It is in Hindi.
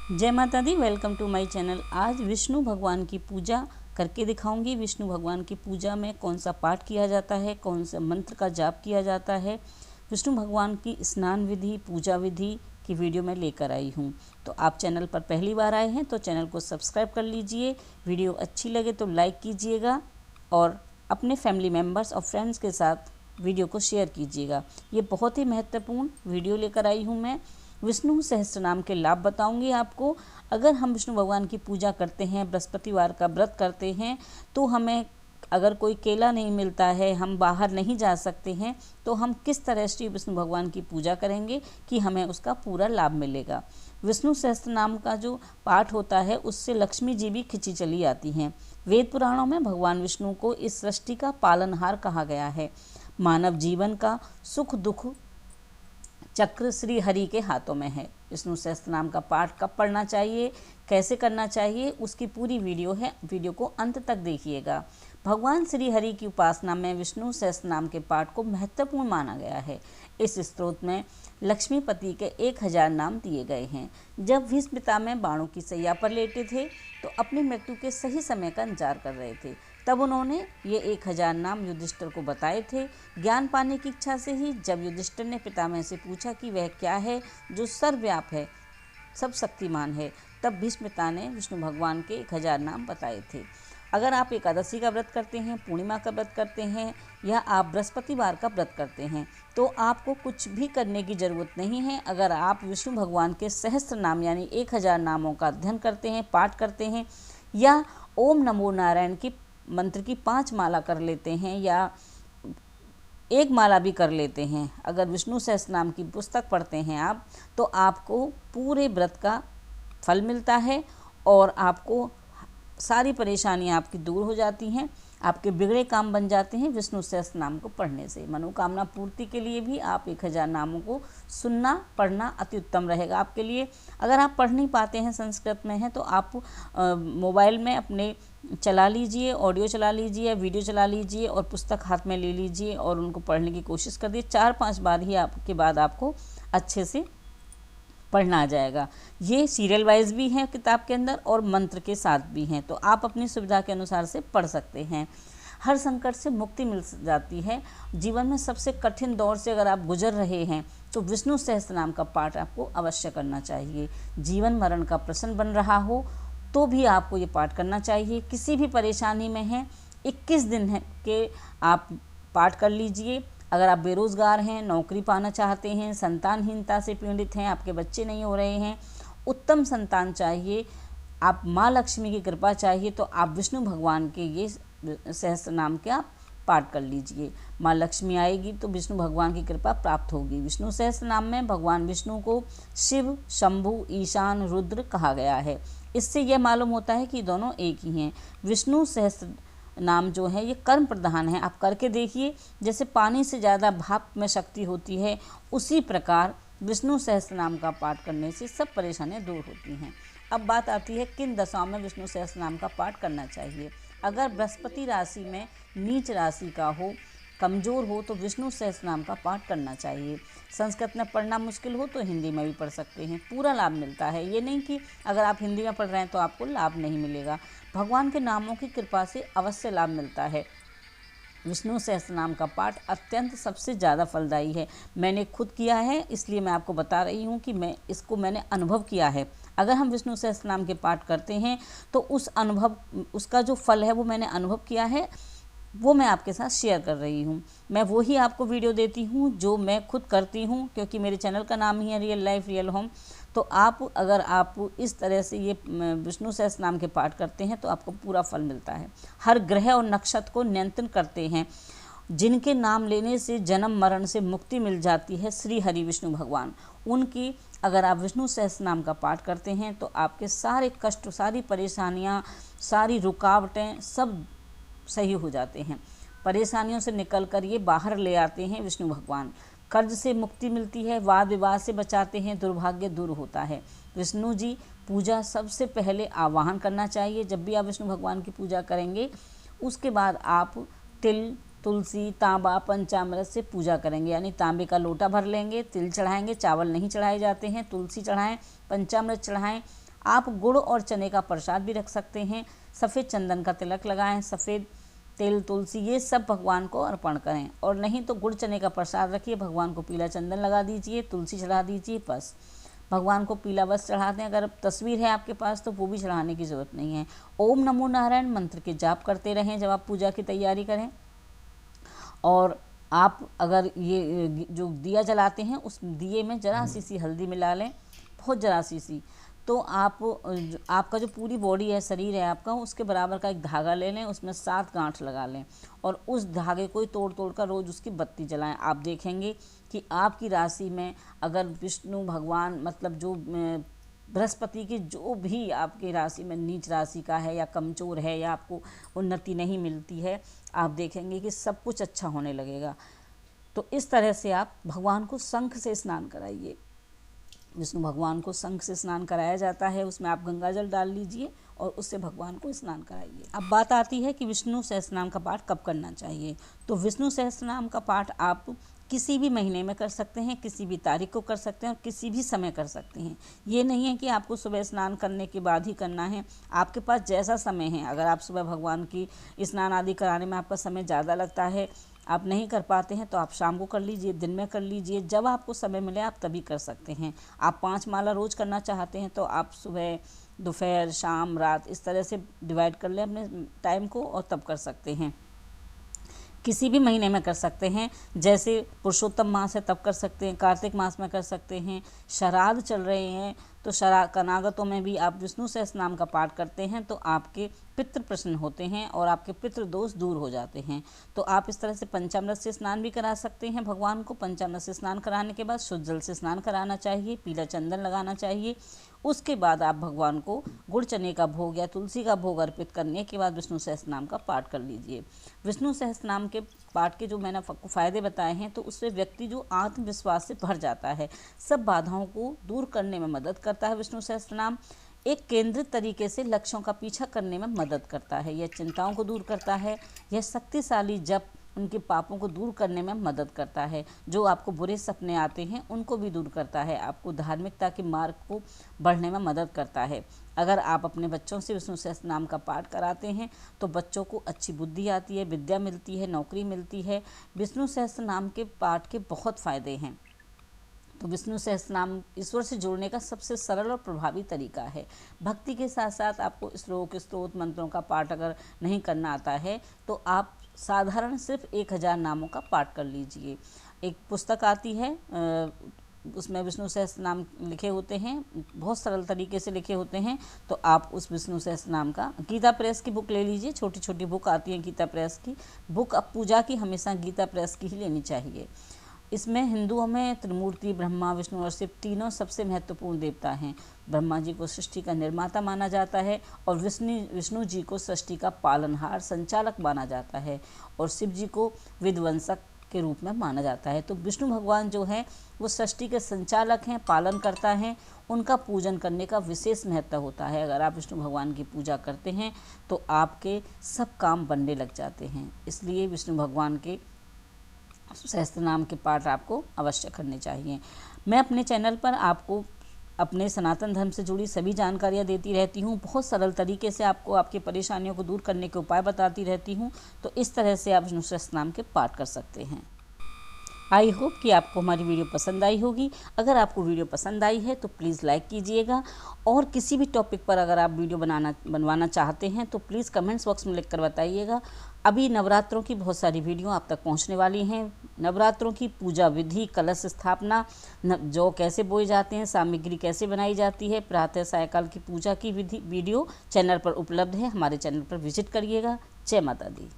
जय माता दी। Welcome to my channel. आज विष्णु भगवान की पूजा करके दिखाऊंगी। विष्णु भगवान की पूजा में कौन सा पाठ किया जाता है, कौन सा मंत्र का जाप किया जाता है, विष्णु भगवान की स्नान विधि, पूजा विधि की वीडियो मैं लेकर आई हूँ। तो आप चैनल पर पहली बार आए हैं तो चैनल को सब्सक्राइब कर लीजिए। वीडियो अच्छी लगे तो लाइक कीजिएगा और अपने फैमिली मेम्बर्स और फ्रेंड्स के साथ वीडियो को शेयर कीजिएगा। ये बहुत ही महत्वपूर्ण वीडियो लेकर आई हूँ मैं। विष्णु सहस्त्रनाम के लाभ बताऊंगी आपको। अगर हम विष्णु भगवान की पूजा करते हैं, बृहस्पतिवार का व्रत करते हैं, तो हमें अगर कोई केला नहीं मिलता है, हम बाहर नहीं जा सकते हैं, तो हम किस तरह श्री विष्णु भगवान की पूजा करेंगे कि हमें उसका पूरा लाभ मिलेगा। विष्णु सहस्त्रनाम का जो पाठ होता है उससे लक्ष्मी जी भी खिंची चली आती हैं। वेद पुराणों में भगवान विष्णु को इस सृष्टि का पालनहार कहा गया है। मानव जीवन का सुख दुख चक्र श्री हरि के हाथों में है। विष्णु सहस्त्रनाम का पाठ कब पढ़ना चाहिए, कैसे करना चाहिए, उसकी पूरी वीडियो है। वीडियो को अंत तक देखिएगा। भगवान श्री हरि की उपासना में विष्णु सहस्त्रनाम के पाठ को महत्वपूर्ण माना गया है। इस स्तोत्र में लक्ष्मीपति के 1000 नाम दिए गए हैं। जब भीष्म पितामह बाणों की सैया पर लेटे थे तो अपनी मृत्यु के सही समय का इंतजार कर रहे थे, तब उन्होंने ये 1000 नाम युधिष्ठिर को बताए थे। ज्ञान पाने की इच्छा से ही जब युधिष्ठिर ने पितामह से पूछा कि वह क्या है जो सर्वव्याप है, सब शक्तिमान है, तब भीष्म पिता ने विष्णु भगवान के 1000 नाम बताए थे। अगर आप एकादशी का व्रत करते हैं, पूर्णिमा का व्रत करते हैं या आप बृहस्पतिवार का व्रत करते हैं तो आपको कुछ भी करने की ज़रूरत नहीं है। अगर आप विष्णु भगवान के सहस्त्र नाम यानी 1000 नामों का अध्ययन करते हैं, पाठ करते हैं या ओम नमो नारायण की मंत्र की 5 माला कर लेते हैं या 1 माला भी कर लेते हैं, अगर विष्णु सहस्त्रनाम की पुस्तक पढ़ते हैं आप, तो आपको पूरे व्रत का फल मिलता है और आपको सारी परेशानियां आपकी दूर हो जाती हैं, आपके बिगड़े काम बन जाते हैं विष्णु सहस्त्रनाम को पढ़ने से। मनोकामना पूर्ति के लिए भी आप 1000 नामों को सुनना पढ़ना अति उत्तम रहेगा आपके लिए। अगर आप पढ़ नहीं पाते हैं, संस्कृत में है, तो आप मोबाइल में अपने चला लीजिए, ऑडियो चला लीजिए, वीडियो चला लीजिए और पुस्तक हाथ में ले लीजिए और उनको पढ़ने की कोशिश कर दिए। 4-5 बार ही आपके बाद आपको अच्छे से पढ़ना आ जाएगा। ये सीरियल वाइज भी हैं किताब के अंदर और मंत्र के साथ भी हैं, तो आप अपनी सुविधा के अनुसार से पढ़ सकते हैं। हर संकट से मुक्ति मिल जाती है। जीवन में सबसे कठिन दौर से अगर आप गुजर रहे हैं तो विष्णु सहस्त्रनाम का पाठ आपको अवश्य करना चाहिए। जीवन मरण का प्रश्न बन रहा हो तो भी आपको ये पाठ करना चाहिए। किसी भी परेशानी में हैं, 21 दिन है कि आप पाठ कर लीजिए। अगर आप बेरोज़गार हैं, नौकरी पाना चाहते हैं, संतानहीनता से पीड़ित हैं, आपके बच्चे नहीं हो रहे हैं, उत्तम संतान चाहिए, आप माँ लक्ष्मी की कृपा चाहिए, तो आप विष्णु भगवान के ये सहस्त्र नाम के आप पाठ कर लीजिए। माँ लक्ष्मी आएगी तो विष्णु भगवान की कृपा प्राप्त होगी। विष्णु सहस्त्र नाम में भगवान विष्णु को शिव, शंभु, ईशान, रुद्र कहा गया है। इससे यह मालूम होता है कि दोनों एक ही हैं। विष्णु सहस्त्र नाम जो है ये कर्म प्रधान है। आप करके देखिए, जैसे पानी से ज़्यादा भाप में शक्ति होती है, उसी प्रकार विष्णु सहस्त्र नाम का पाठ करने से सब परेशानियाँ दूर होती हैं। अब बात आती है किन दशाओं में विष्णु सहस्त्र नाम का पाठ करना चाहिए। अगर बृहस्पति राशि में नीच राशि का हो, कमज़ोर हो, तो विष्णु सहस्त्रनाम का पाठ करना चाहिए। संस्कृत में पढ़ना मुश्किल हो तो हिंदी में भी पढ़ सकते हैं, पूरा लाभ मिलता है। ये नहीं कि अगर आप हिंदी में पढ़ रहे हैं तो आपको लाभ नहीं मिलेगा। भगवान के नामों की कृपा से अवश्य लाभ मिलता है। विष्णु सहस्त्रनाम का पाठ अत्यंत सबसे ज़्यादा फलदायी है। मैंने खुद किया है, इसलिए मैं आपको बता रही हूँ कि मैंने अनुभव किया है। अगर हम विष्णु सहस्त्रनाम के पाठ करते हैं तो उस अनुभव, उसका जो फल है वो मैंने अनुभव किया है, वो मैं आपके साथ शेयर कर रही हूँ। मैं वो ही आपको वीडियो देती हूँ जो मैं खुद करती हूँ, क्योंकि मेरे चैनल का नाम ही है रियल लाइफ रियल होम। तो अगर आप इस तरह से ये विष्णु सहस्त्रनाम के पाठ करते हैं तो आपको पूरा फल मिलता है। हर ग्रह और नक्षत्र को नियंत्रण करते हैं, जिनके नाम लेने से जन्म मरण से मुक्ति मिल जाती है, श्री हरि विष्णु भगवान। उनकी अगर आप विष्णु सहस्त्रनाम का पाठ करते हैं तो आपके सारे कष्ट, सारी परेशानियाँ, सारी रुकावटें सब सही हो जाते हैं। परेशानियों से निकल कर ये बाहर ले आते हैं विष्णु भगवान। कर्ज से मुक्ति मिलती है, वाद विवाद से बचाते हैं, दुर्भाग्य दूर होता है। विष्णु जी पूजा सबसे पहले आवाहन करना चाहिए। जब भी आप विष्णु भगवान की पूजा करेंगे उसके बाद आप तिल, तुलसी, तांबा, पंचामृत से पूजा करेंगे। यानी तांबे का लोटा भर लेंगे, तिल चढ़ाएंगे, चावल नहीं चढ़ाए जाते हैं, तुलसी चढ़ाएं, पंचामृत चढ़ाएं, आप गुड़ और चने का प्रसाद भी रख सकते हैं। सफ़ेद चंदन का तिलक लगाएं, सफ़ेद तेल, तुलसी, ये सब भगवान को अर्पण करें। और नहीं तो गुड़ चने का प्रसाद रखिए, भगवान को पीला चंदन लगा दीजिए, तुलसी चढ़ा दीजिए, बस भगवान को पीला वस्त्र चढ़ाते हैं। अगर तस्वीर है आपके पास तो वो भी चढ़ाने की ज़रूरत नहीं है। ओम नमो नारायण मंत्र के जाप करते रहें जब आप पूजा की तैयारी करें। और आप अगर ये जो दिया जलाते हैं उस दिए में जरा सी हल्दी मिला लें, बहुत जरा सी, तो आपका जो पूरी बॉडी है, शरीर है आपका, उसके बराबर का एक धागा ले लें, उसमें 7 गांठ लगा लें और उस धागे को तोड़ कर रोज़ उसकी बत्ती जलाएं। आप देखेंगे कि आपकी राशि में अगर विष्णु भगवान मतलब जो बृहस्पति की जो भी आपकी राशि में नीच राशि का है या कमज़ोर है या आपको उन्नति नहीं मिलती है, आप देखेंगे कि सब कुछ अच्छा होने लगेगा। तो इस तरह से आप भगवान को शंख से स्नान कराइए। विष्णु भगवान को शंख से स्नान कराया जाता है, उसमें आप गंगा जल डाल लीजिए और उससे भगवान को स्नान कराइए। अब बात आती है कि विष्णु सहस्त्रनाम का पाठ कब करना चाहिए। तो विष्णु सहस्त्रनाम का पाठ आप किसी भी महीने में कर सकते हैं, किसी भी तारीख को कर सकते हैं और किसी भी समय कर सकते हैं। ये नहीं है कि आपको सुबह स्नान करने के बाद ही करना है, आपके पास जैसा समय है। अगर आप सुबह भगवान की स्नान आदि कराने में आपका समय ज़्यादा लगता है, आप नहीं कर पाते हैं, तो आप शाम को कर लीजिए, दिन में कर लीजिए, जब आपको समय मिले आप तभी कर सकते हैं। आप 5 माला रोज़ करना चाहते हैं तो आप सुबह, दोपहर, शाम, रात इस तरह से डिवाइड कर लें अपने टाइम को और तब कर सकते हैं। किसी भी महीने में कर सकते हैं, जैसे पुरुषोत्तम मास है तब कर सकते हैं, कार्तिक मास में कर सकते हैं, श्राद्ध चल रहे हैं तो कनागतों में भी आप विष्णु सहस्त्रनाम का पाठ करते हैं तो आपके पितृ प्रसन्न होते हैं और आपके पितृ दोष दूर हो जाते हैं। तो आप इस तरह से पंचामृत से स्नान भी करा सकते हैं भगवान को। पंचामृत से स्नान कराने के बाद शुद्ध जल से स्नान कराना चाहिए, पीला चंदन लगाना चाहिए। उसके बाद आप भगवान को गुड़ चने का भोग या तुलसी का भोग अर्पित करने के बाद विष्णु सहस्त्रनाम का पाठ कर लीजिए। विष्णु सहस्त्रनाम के पाठ के जो मैंने आपको फ़ायदे बताए हैं, तो उससे व्यक्ति जो आत्मविश्वास से भर जाता है, सब बाधाओं को दूर करने में मदद करता है। विष्णु सहस्त्रनाम एक केंद्रित तरीके से लक्ष्यों का पीछा करने में मदद करता है, यह चिंताओं को दूर करता है, यह शक्तिशाली जप उनके पापों को दूर करने में मदद करता है, जो आपको बुरे सपने आते हैं उनको भी दूर करता है, आपको धार्मिकता के मार्ग को बढ़ने में मदद करता है। अगर आप अपने बच्चों से विष्णु सहस्त्रनाम का पाठ कराते हैं तो बच्चों को अच्छी बुद्धि आती है, विद्या मिलती है, नौकरी मिलती है। विष्णु सहस्त्रनाम के पाठ के बहुत फ़ायदे हैं। तो विष्णु सहस्त्रनाम ईश्वर से जुड़ने का सबसे सरल और प्रभावी तरीका है। भक्ति के साथ साथ आपको श्लोक, स्तोत्र, मंत्रों का पाठ अगर नहीं करना आता है तो आप साधारण सिर्फ 1000 नामों का पाठ कर लीजिए। एक पुस्तक आती है, उसमें विष्णु सहस्त्रनाम लिखे होते हैं, बहुत सरल तरीके से लिखे होते हैं। तो आप उस विष्णु सहस्त्रनाम का, गीता प्रेस की बुक ले लीजिए, छोटी छोटी बुक आती हैं गीता प्रेस की बुक। अब पूजा की हमेशा गीता प्रेस की ही लेनी चाहिए। इसमें हिंदुओं में त्रिमूर्ति, ब्रह्मा, विष्णु और शिव तीनों सबसे महत्वपूर्ण देवता हैं। ब्रह्मा जी को सृष्टि का निर्माता माना जाता है और विष्णु जी को सृष्टि का पालनहार, संचालक माना जाता है और शिव जी को विध्वंसक के रूप में माना जाता है। तो विष्णु भगवान जो हैं वो सृष्टि के संचालक हैं, पालन करता है। उनका पूजन करने का विशेष महत्व होता है। अगर आप विष्णु भगवान की पूजा करते हैं तो आपके सब काम बनने लग जाते हैं। इसलिए विष्णु भगवान के सहस्त्रनाम के पाठ आपको अवश्य करने चाहिए। मैं अपने चैनल पर आपको अपने सनातन धर्म से जुड़ी सभी जानकारियाँ देती रहती हूँ। बहुत सरल तरीके से आपको आपकी परेशानियों को दूर करने के उपाय बताती रहती हूँ। तो इस तरह से आप विष्णु सहस्त्रनाम के पाठ कर सकते हैं। आई होप कि आपको हमारी वीडियो पसंद आई होगी। अगर आपको वीडियो पसंद आई है तो प्लीज़ लाइक कीजिएगा और किसी भी टॉपिक पर अगर आप वीडियो बनवाना चाहते हैं तो प्लीज़ कमेंट्स बॉक्स में लिख कर बताइएगा। अभी नवरात्रों की बहुत सारी वीडियो आप तक पहुंचने वाली हैं। नवरात्रों की पूजा विधि, कलश स्थापना, जौ कैसे बोए जाते हैं, सामग्री कैसे बनाई जाती है, प्रातः सायकाल की पूजा की विधि वीडियो चैनल पर उपलब्ध है। हमारे चैनल पर विजिट करिएगा। जय माता दी।